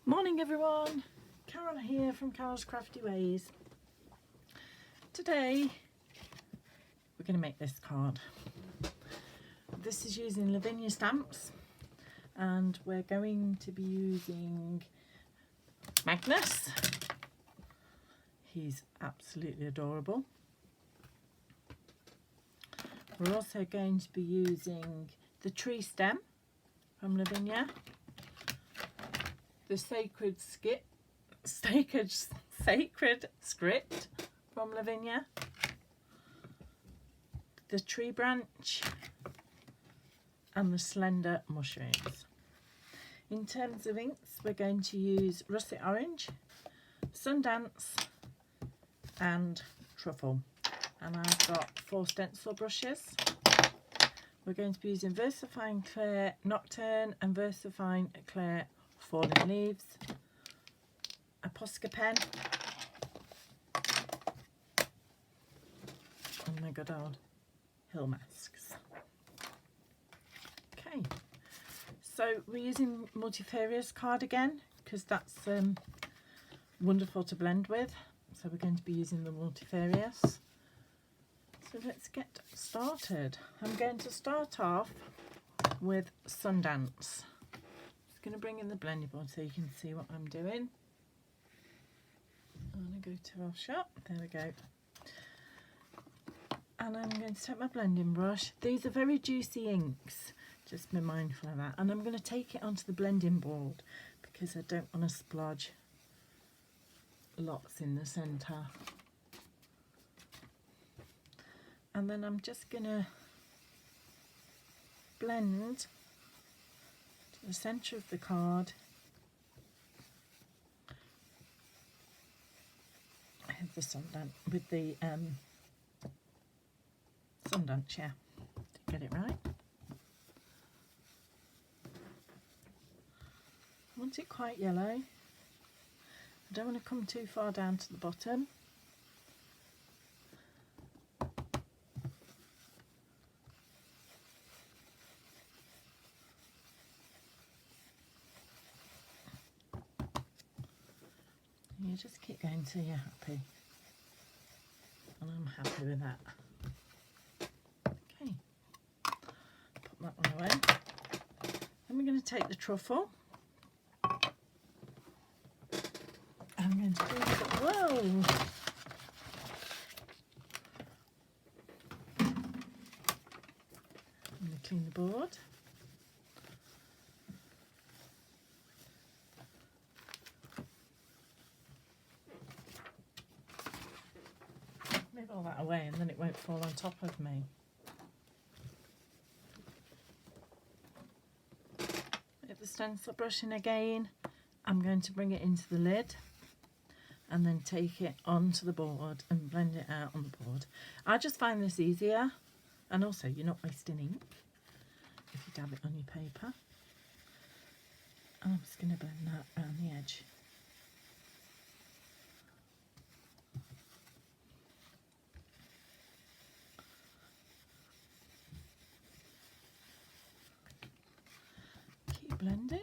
Morning everyone, Carol here from Carol's Crafty Ways. Today we're going to make this card. This is using Lavinia stamps and we're going to be using Magnus. He's absolutely adorable. We're also going to be using the tree stem from Lavinia, the sacred script from Lavinia, the tree branch and the slender mushrooms. In terms of inks, we're going to use russet orange, Sundance and truffle, and I've got 4 stencil brushes. We're going to be using VersaFine Clair Nocturne and VersaFine Clair Falling Leaves, a Posca pen, and my good old Hill masks. Okay, so we're using multifarious card again because that's wonderful to blend with. So we're going to be using the multifarious. So let's get started. I'm going to start off with Sundance. Going to bring in the blending board so you can see what I'm doing. I'm going to go to our shop. There we go. And I'm going to take my blending brush. These are very juicy inks. Just be mindful of that. And I'm going to take it onto the blending board because I don't want to splodge lots in the centre. And then I'm just going to blend the centre of the card with the Sundance, Sundance, yeah, to get it right. I want it quite yellow. I don't want to come too far down to the bottom. You just keep going till you're happy, and I'm happy with that. Okay, put that one away. Then we're going to take the truffle. I'm going to do the, whoa! I'm going to clean the board. Move all that away and then it won't fall on top of me. With the stencil brushing again, I'm going to bring it into the lid and then take it onto the board and blend it out on the board. I just find this easier, and also you're not wasting ink if you dab it on your paper. And I'm just going to blend that around the edge. Blending.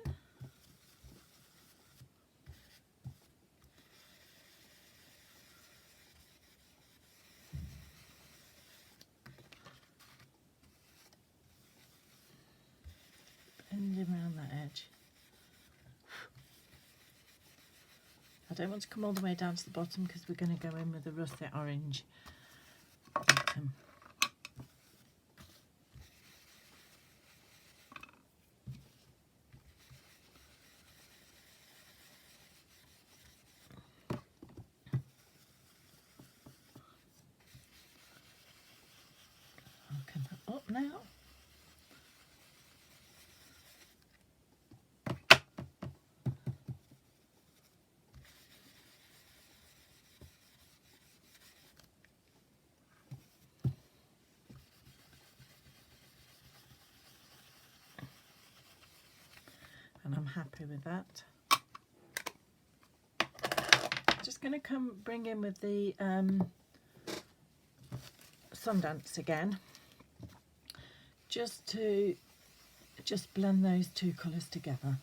Blending around that edge. I don't want to come all the way down to the bottom because we're going to go in with the russet orange bottom. Up now. And I'm happy with that. Just going to bring in with the Sundance again, just to blend those two colours together.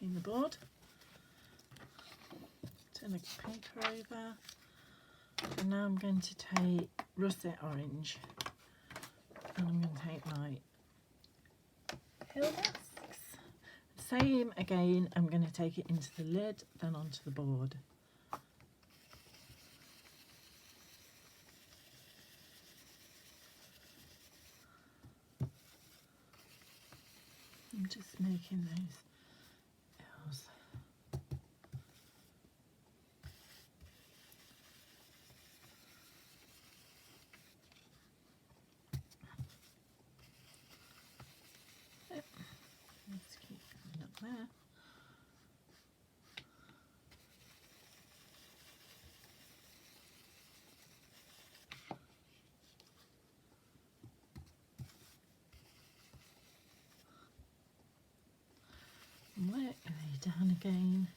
clean the board. Turn the paper over. And now I'm going to take russet orange. And I'm going to take my hill masks. Same again, I'm going to take it into the lid, then onto the board. I'm just making those hills. Yep. Let's keep going up there. And work your way down again.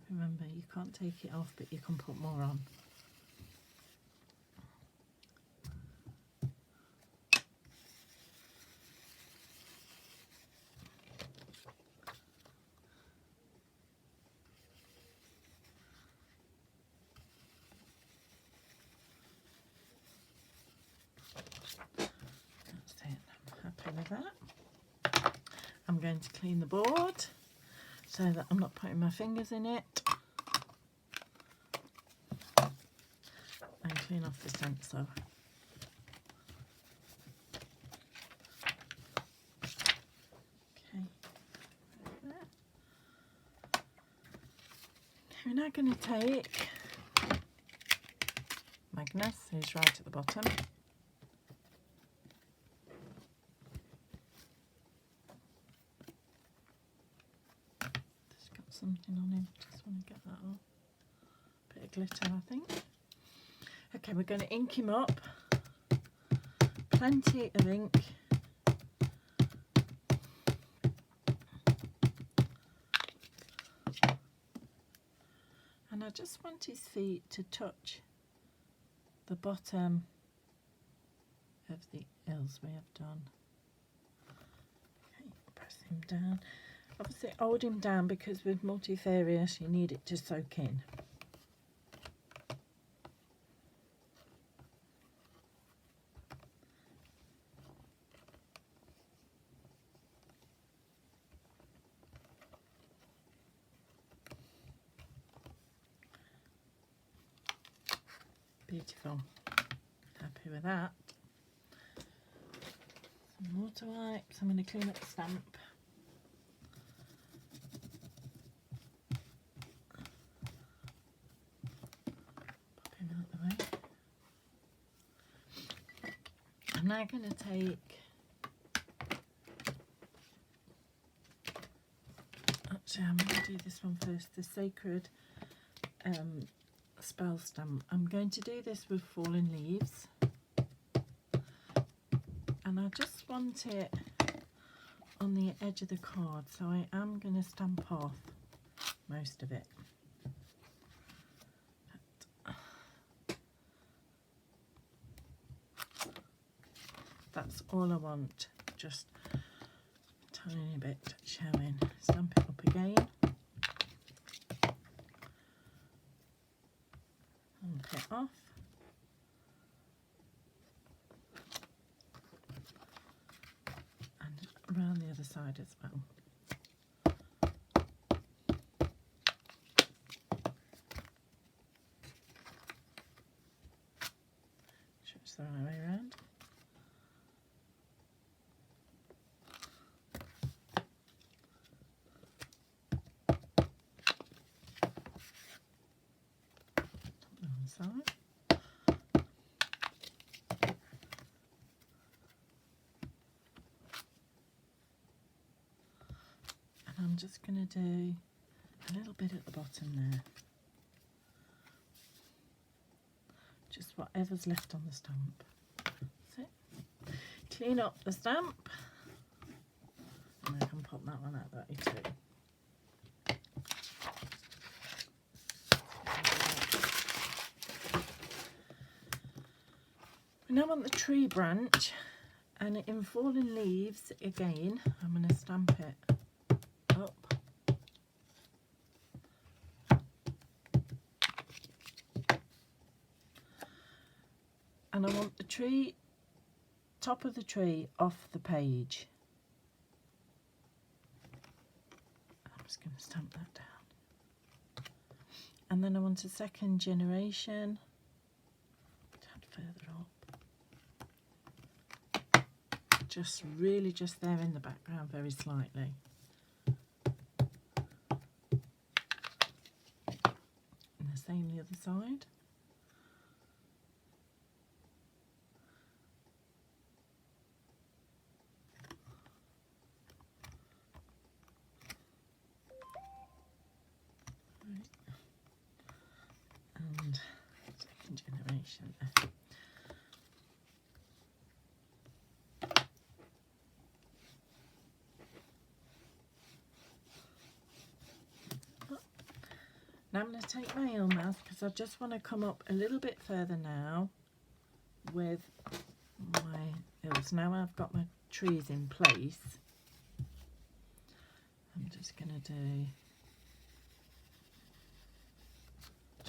Remember, you can't take it off, but you can put more on. That's it, I'm happy with that. I'm going to clean the board so that I'm not putting my fingers in it. And clean off the stencil. Okay, we're now going to take Magnus, who's right at the bottom. Just got something on him, just want to get that off. Bit of glitter, I think. Okay, we're going to ink him up. Plenty of ink. And I just want his feet to touch the bottom of the L's we have done. Okay, press him down. Obviously hold him down because with multifarious you need it to soak in. Beautiful. Happy with that. Some water wipes. I'm going to clean up the stamp. Pop him out the way. I'm now going to take actually I'm going to do this one first, the Sacred spell stamp. I'm going to do this with fallen leaves, and I just want it on the edge of the card, so I am going to stamp off most of it. That's all I want, just a tiny bit showing. Stamp it up again. It off, and around the other side as well. Sure it's the right way around. Side. And I'm just going to do a little bit at the bottom there, just whatever's left on the stamp. That's it. Clean up the stamp, and I can pop that one out that way too. Now on the tree branch, And in Fallen Leaves, again, I'm going to stamp it up. And I want the tree, top of the tree, off the page. I'm just going to stamp that down. And then I want a second generation, further up. Just really just there in the background, very slightly. And the same the other side. And second generation there. Now I'm going to take my eel mouth because I just want to come up a little bit further now with my eels. Now I've got my trees in place, I'm just going to do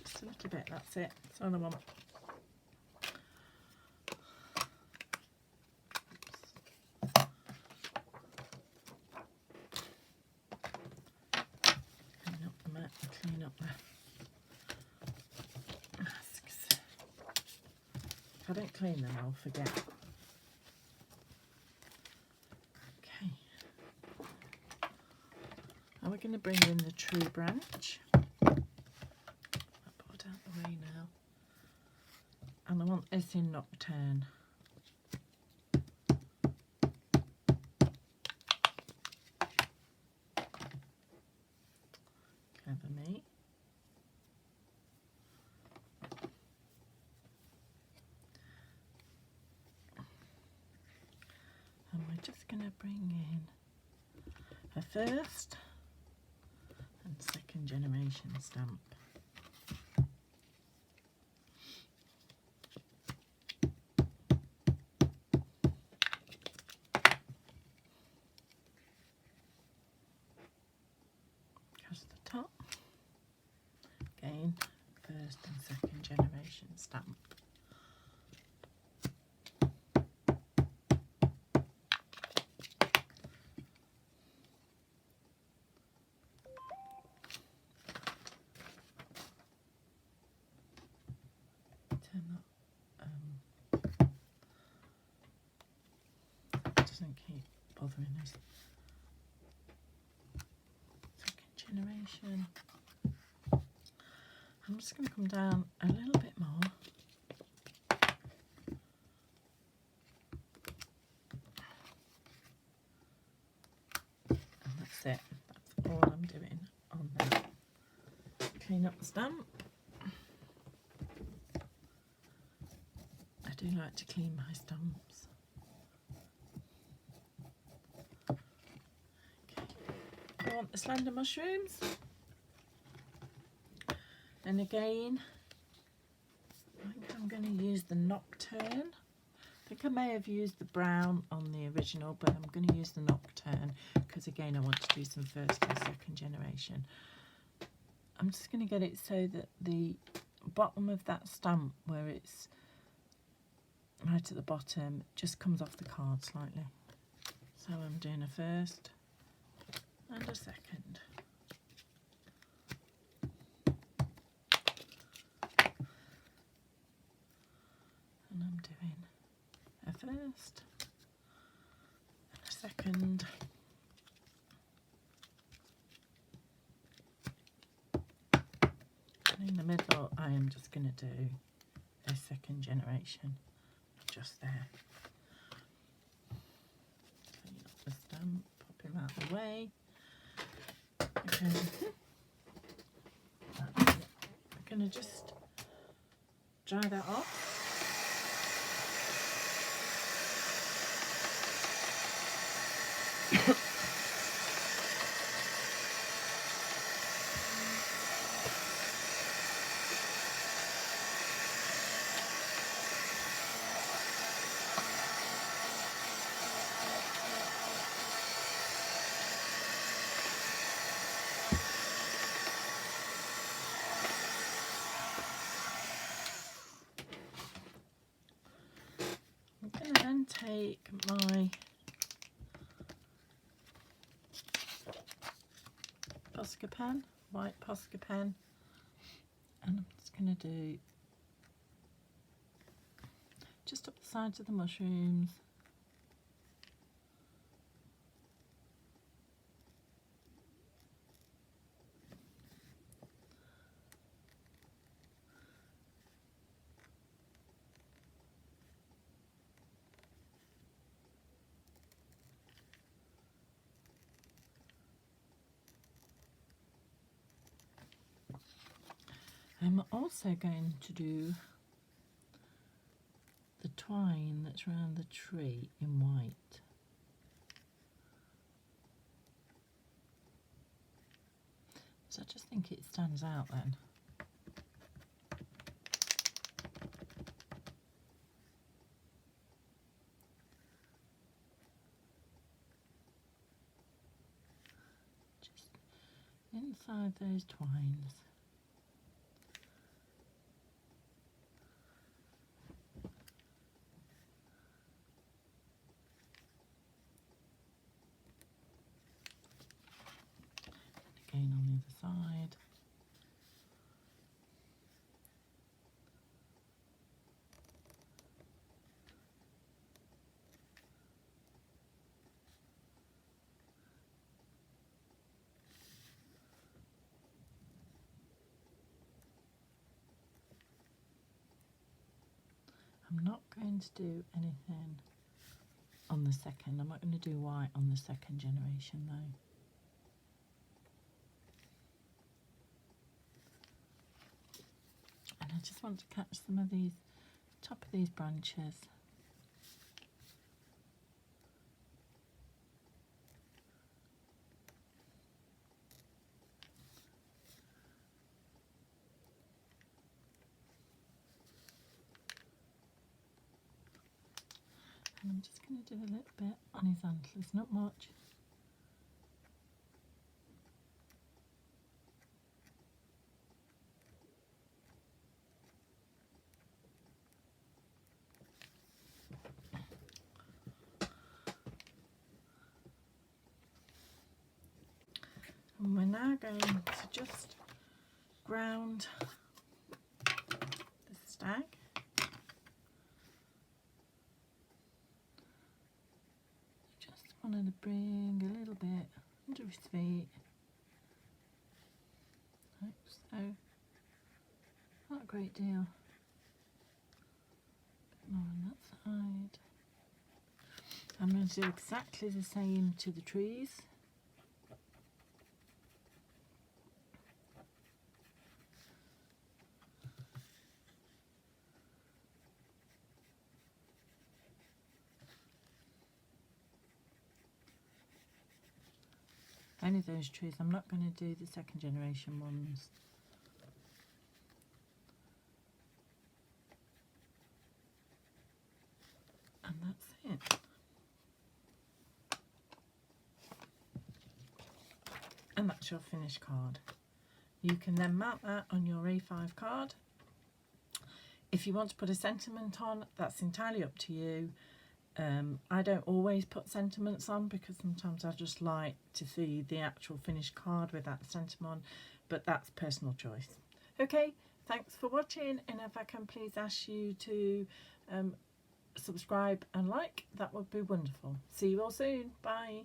just a little bit, that's it, that's all I want. Clean up the mat and clean up the masks. If I don't clean them, I'll forget. Okay. Now we're going to bring in the tree branch. I'll put it out the way now. And I want this in Nocturne. Clever me. And we're just going to bring in a first and second generation stamp. Across the top. Again, first and second generation stamp. Turn that, doesn't keep bothering us. Second generation. I'm just going to come down a little bit more. And that's it. That's all I'm doing on that. Clean up the stamp. I do like to clean my stamps. Okay. I want the slender mushrooms. And again, I think I'm going to use the Nocturne. I think I may have used the brown on the original, but I'm going to use the Nocturne because again I want to do some first and second generation. I'm just going to get it so that the bottom of that stamp, where it's right at the bottom, just comes off the card slightly. So I'm doing a first and a second. And I'm doing a first and a second. And in the middle I am just going to do a second generation, just there. Clean up the stamp, pop him out of the way. Okay. I'm going to just dry that off. take my Posca pen, white Posca pen, and I'm just going to do just up the sides of the mushrooms. I'm also going to do the twine that's around the tree in white. So I just think it stands out then. Just inside those twines. Again on the other side. I'm not going to do anything on the second. I'm not going to do white on the second generation though. And I just want to catch some of these, top of these branches. And I'm just going to do a little bit on his antlers, not much. And we're now going to just ground the stag. Just wanted to bring a little bit under his feet. Like so. Not a great deal. A bit more on that side. I'm going to do exactly the same to the trees. Only those trees. I'm not going to do the second generation ones. And that's it. And that's your finished card. You can then mount that on your A5 card. If you want to put a sentiment on, that's entirely up to you. I don't always put sentiments on because sometimes I just like to see the actual finished card with that sentiment on, but that's personal choice. Okay, thanks for watching, and if I can please ask you to subscribe and like, that would be wonderful. See you all soon. Bye.